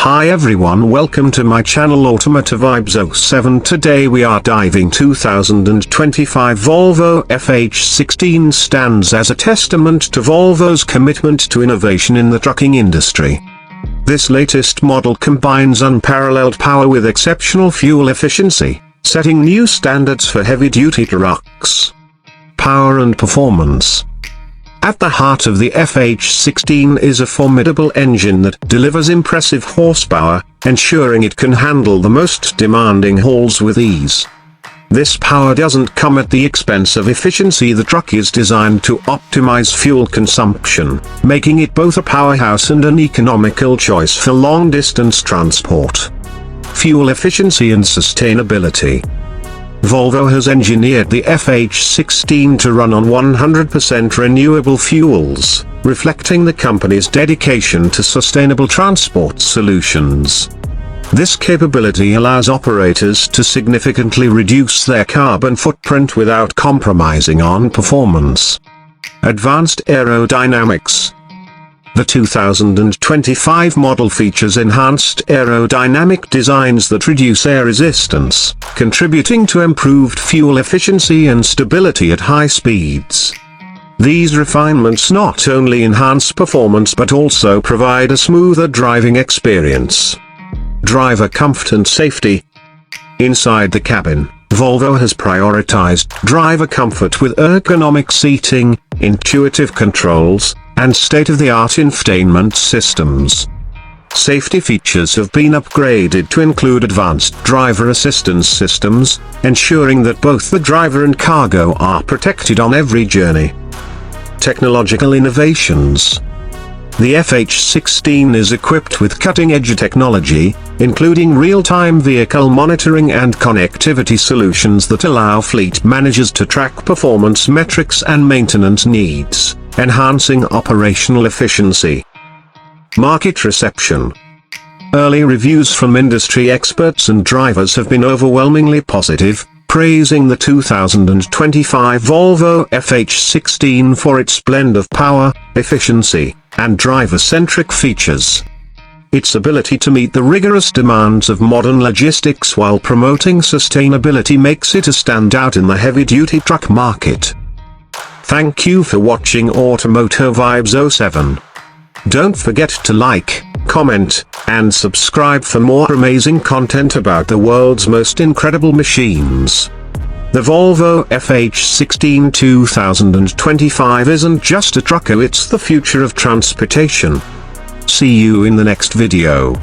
Hi everyone, welcome to my channel Automotive Vibes 07. Today we are diving 2025 Volvo FH16 stands as a testament to Volvo's commitment to innovation in the trucking industry. This latest model combines unparalleled power with exceptional fuel efficiency, setting new standards for heavy-duty trucks. Power and performance. At the heart of the FH16 is a formidable engine that delivers impressive horsepower, ensuring it can handle the most demanding hauls with ease. This power doesn't come at the expense of efficiency. The truck is designed to optimize fuel consumption, making it both a powerhouse and an economical choice for long-distance transport. Fuel efficiency and sustainability. Volvo has engineered the FH16 to run on 100% renewable fuels, reflecting the company's dedication to sustainable transport solutions. This capability allows operators to significantly reduce their carbon footprint without compromising on performance. Advanced aerodynamics. The 2025 model features enhanced aerodynamic designs that reduce air resistance, contributing to improved fuel efficiency and stability at high speeds. These refinements not only enhance performance but also provide a smoother driving experience. Driver comfort and safety. Inside the cabin, Volvo has prioritized driver comfort with ergonomic seating, intuitive controls, and state-of-the-art infotainment systems. Safety features have been upgraded to include advanced driver assistance systems, ensuring that both the driver and cargo are protected on every journey. Technological innovations. The FH16 is equipped with cutting-edge technology, including real-time vehicle monitoring and connectivity solutions that allow fleet managers to track performance metrics and maintenance needs, enhancing operational efficiency. Market reception. Early reviews from industry experts and drivers have been overwhelmingly positive, praising the 2025 Volvo FH16 for its blend of power, efficiency, and driver-centric features. Its ability to meet the rigorous demands of modern logistics while promoting sustainability makes it a standout in the heavy-duty truck market. Thank you for watching Automotive Vibes 07. Don't forget to like, comment, and subscribe for more amazing content about the world's most incredible machines. The Volvo FH16 2025 isn't just a trucker, it's the future of transportation. See you in the next video.